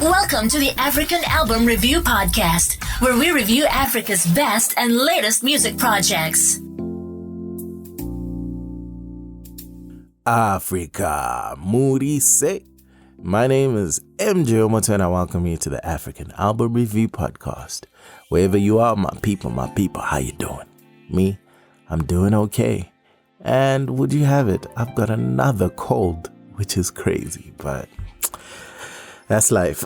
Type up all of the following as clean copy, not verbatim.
Welcome to the African Album Review Podcast, where we review Africa's best and latest music projects. Africa, Moody say. My name is MJ Wemoto and I welcome you to the African Album Review Podcast. Wherever you are, my people, how you doing? Me, I'm doing okay. And would you have it, I've got another cold, which is crazy, but that's life.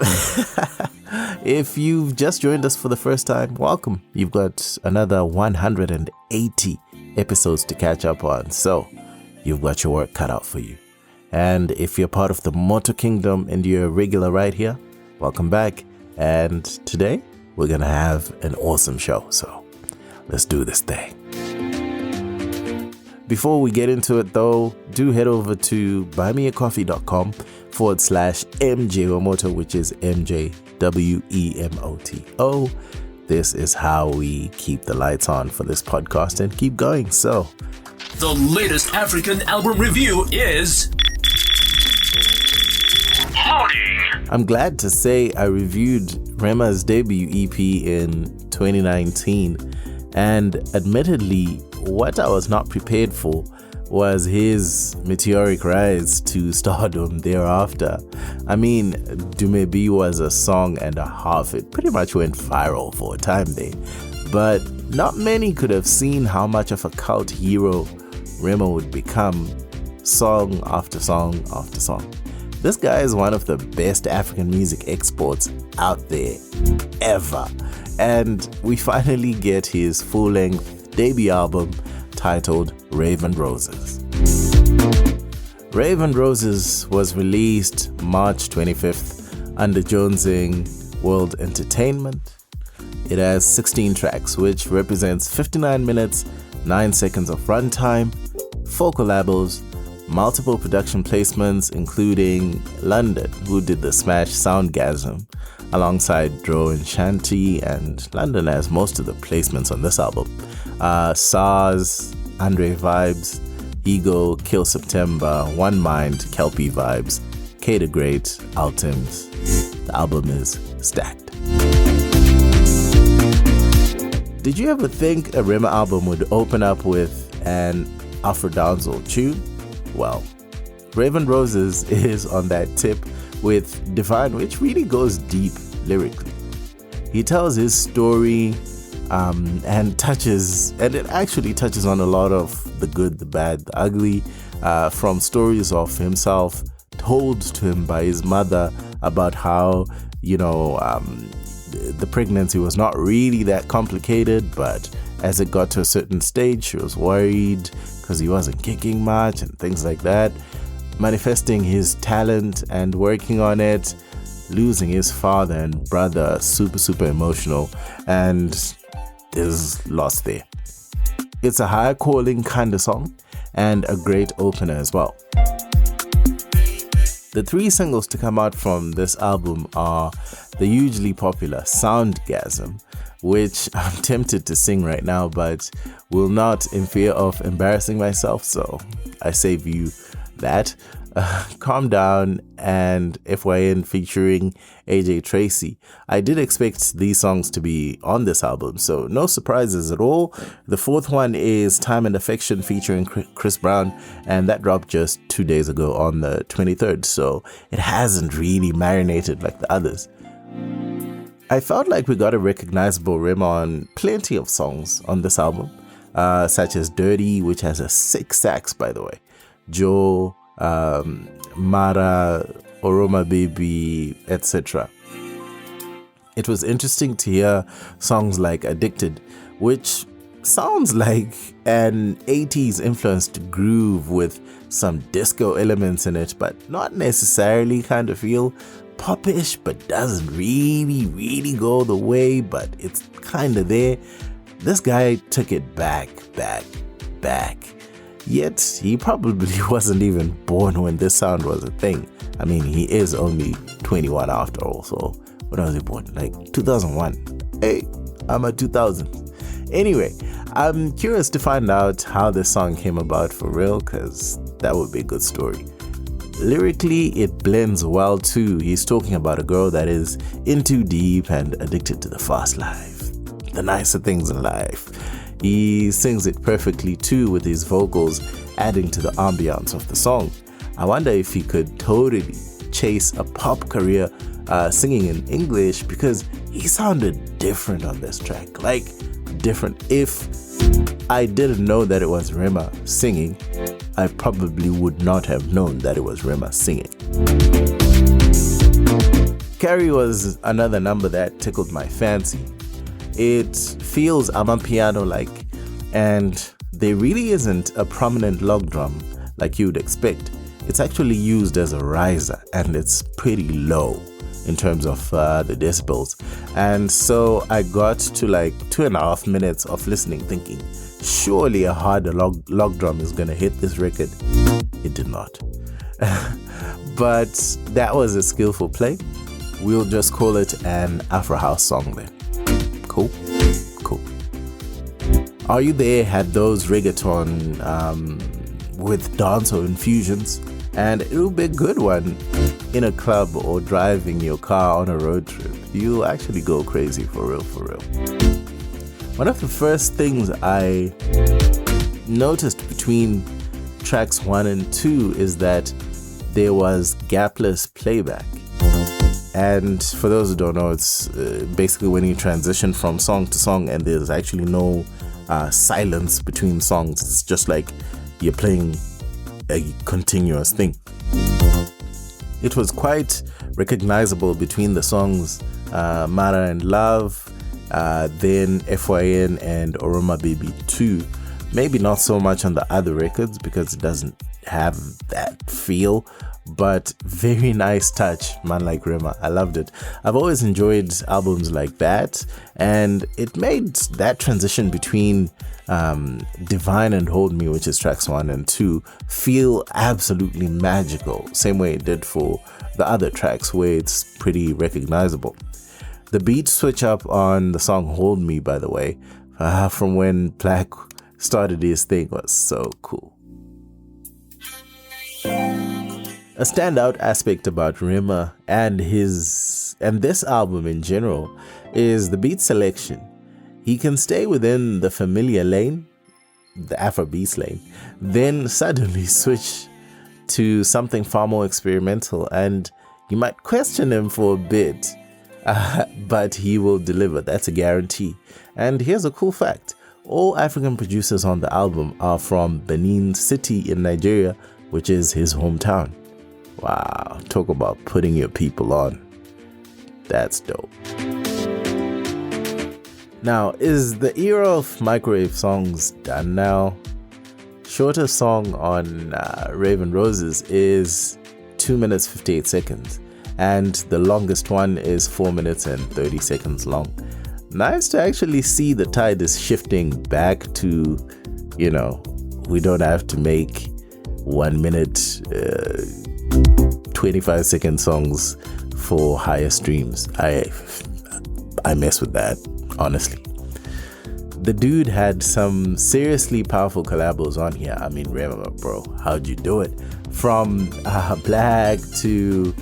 If you've just joined us for the first time, welcome. You've got another 180 episodes to catch up on, so you've got your work cut out for you. And if you're part of the Moto Kingdom and you're a regular right here, welcome back. And today, we're going to have an awesome show, so let's do this thing. Before we get into it though, do head over to buymeacoffee.com/MJ Wemoto, which is MJWEMOTO. This is how we keep the lights on for this podcast and keep going. So, the latest African album review is loading. I'm glad to say I reviewed Rema's debut EP in 2019, and admittedly, what I was not prepared for was his meteoric rise to stardom thereafter. I mean, Dumebi was a song and a half. It pretty much went viral for a time there. But not many could have seen how much of a cult hero Rema would become, song after song after song. This guy is one of the best African music exports out there ever. And we finally get his full-length debut album titled Rave and Roses. Rave and Roses was released March 25th under Jonesing World Entertainment. It has 16 tracks, which represents 59 minutes, 9 seconds of runtime, 4 collabs, multiple production placements, including London, who did the smash Soundgasm, alongside Dro and Shanti, and London has most of the placements on this album. SARS, Andre Vibes, Ego, Kill September, One Mind, Kelpie Vibes, K the Great, Ultims. The album is stacked. Did you ever think a Rema album would open up with an Afro-dancehall tune? Well, Rave and Roses is on that tip with Divine, which really goes deep lyrically. He tells his story and it actually touches on a lot of the good, the bad, the ugly, from stories of himself told to him by his mother about how, the pregnancy was not really that complicated, but as it got to a certain stage, she was worried because he wasn't kicking much and things like that. Manifesting his talent and working on it, losing his father and brother, super emotional, and there's loss there. It's a high calling kind of song and a great opener as well. The 3 singles to come out from this album are the hugely popular Soundgasm, which I'm tempted to sing right now, but will not in fear of embarrassing myself, so I save you that. Calm Down and FYN featuring AJ Tracy. I did expect these songs to be on this album, so no surprises at all. The 4th one is Time and Affection featuring Chris Brown, and that dropped just 2 days ago on the 23rd, so it hasn't really marinated like the others. I felt like we got a recognizable Rema on plenty of songs on this album, such as Dirty, which has a 6 sax, by the way, Joe, Mara, Oroma Baby, etc. It was interesting to hear songs like Addicted, which sounds like an 80s influenced groove with some disco elements in it, but not necessarily kind of feel popish, but doesn't really go the way, but it's kind of there. This guy took it back. Yet, he probably wasn't even born when this sound was a thing. I mean, he is only 21 after all, so when was he born? Like 2001. Hey, I'm a 2000. Anyway, I'm curious to find out how this song came about for real, because that would be a good story. Lyrically, it blends well too. He's talking about a girl that is in too deep and addicted to the fast life, the nicer things in life. He sings it perfectly too, with his vocals adding to the ambiance of the song. I wonder if he could totally chase a pop career singing in English, because he sounded different on this track, like different. If I didn't know that it was Rema singing, I probably would not have known that it was Rema singing. Kerry was another number that tickled my fancy. It feels amapiano-like, and there really isn't a prominent log drum like you'd expect. It's actually used as a riser, and it's pretty low in terms of the decibels. And so I got to like 2.5 minutes of listening thinking, surely a harder log drum is gonna hit this record. It did not. But that was a skillful play. We'll just call it an Afro House song then. Cool. Are You There had those reggaeton with dancehall infusions, and it'll be a good one in a club or driving your car on a road trip. You'll actually go crazy for real. One of the first things I noticed between tracks 1 and 2 is that there was gapless playback. And for those who don't know, it's basically when you transition from song to song and there's actually no silence between songs. It's just like you're playing a continuous thing. It was quite recognizable between the songs Mara and Love, then FYN and Oroma Baby 2. Maybe not so much on the other records because it doesn't have that feel, but very nice touch, man like Rema. I loved it. I've always enjoyed albums like that, and it made that transition between Divine and Hold Me, which is tracks 1 and 2, feel absolutely magical, same way it did for the other tracks where it's pretty recognizable. The beat switch up on the song Hold Me, by the way, from when Black started his thing, was so cool. A standout aspect about Rema and this album in general is the beat selection. He can stay within the familiar lane, the Afrobeats lane, then suddenly switch to something far more experimental, and you might question him for a bit, but he will deliver. That's a guarantee. And here's a cool fact. All African producers on the album are from Benin City in Nigeria, which is his hometown. Wow, talk about putting your people on. That's dope. Now, is the era of microwave songs done now? Shortest song on Rave and Roses is 2 minutes 58 seconds, and the longest one is 4 minutes and 30 seconds long. Nice to actually see the tide is shifting back to, we don't have to make 1 minute 25-second songs for higher streams. I mess with that, honestly. The dude had some seriously powerful collabos on here. I mean, Rema, bro, how'd you do it? From Black to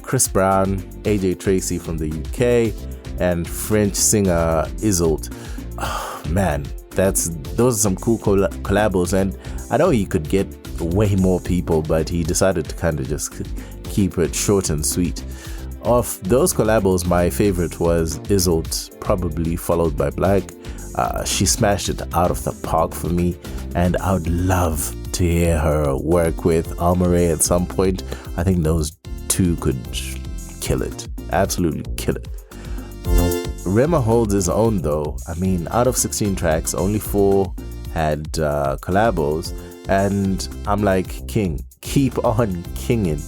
Chris Brown, AJ Tracy from the UK, and French singer Isolde. Oh, man, those are some cool collabos, and I know you could get way more people, but he decided to kind of just keep it short and sweet. Of those collabos, my favorite was Isolde, probably followed by Black. She smashed it out of the park for me, and I would love to hear her work with Almaray at some point. I think those two could kill it, absolutely kill it. Rema holds his own though. I mean, out of 16 tracks, only 4 had collabos, and I'm like, king, keep on kinging.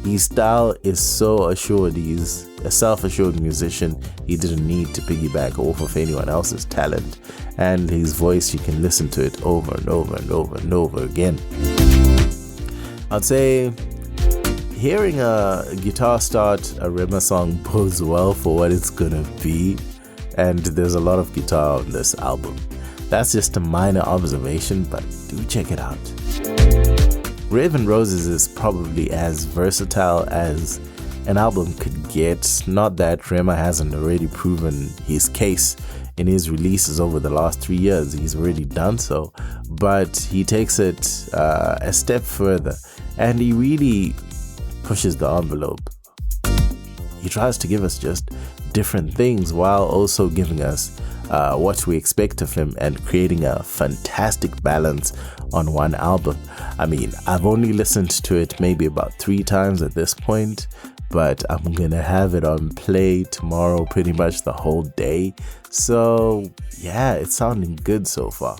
His style is so assured. He's a self-assured musician. He didn't need to piggyback off of anyone else's talent, and his voice, you can listen to it over and over and over and over again. I'd say hearing a guitar start a Rema song bodes well for what it's gonna be, and there's a lot of guitar on this album. That's just a minor observation, but do check it out. Rave and Roses is probably as versatile as an album could get. Not that Rema hasn't already proven his case in his releases over the last 3 years. He's already done so, but he takes it a step further, and he really pushes the envelope. He tries to give us just different things while also giving us what we expect of him and creating a fantastic balance on one album. I mean, I've only listened to it maybe about 3 times at this point, but I'm gonna have it on play tomorrow pretty much the whole day. So yeah, it's sounding good so far.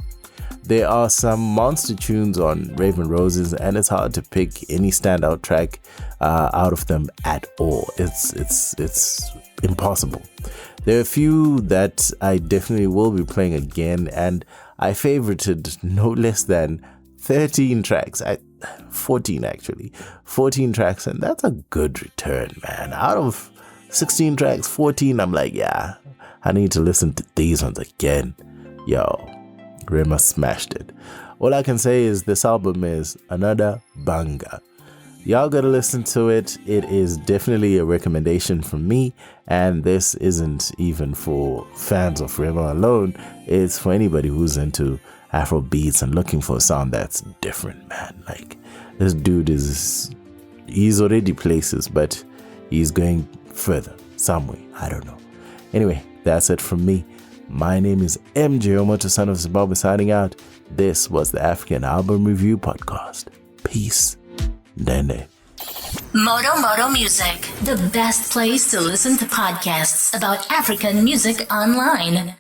There are some monster tunes on Rave and Roses, and it's hard to pick any standout track out of them at all. It's impossible. There are a few that I definitely will be playing again, and I favorited no less than 13 tracks. 14 actually. 14 tracks, and that's a good return, man. Out of 16 tracks, 14, I'm like, yeah, I need to listen to these ones again. Yo, Rema smashed it. All I can say is this album is another banger. Y'all gotta listen to it. It is definitely a recommendation from me, and this isn't even for fans of Rema alone. It's for anybody who's into Afro beats and looking for a sound that's different, man. Like, this dude he's already places, but he's going further some way. I don't know. Anyway, that's it from me. My name is MJ Wemoto, son of Zimbabwe, signing out. This was the African Album Review Podcast. Peace. Dende. Moto Music, the best place to listen to podcasts about African music online.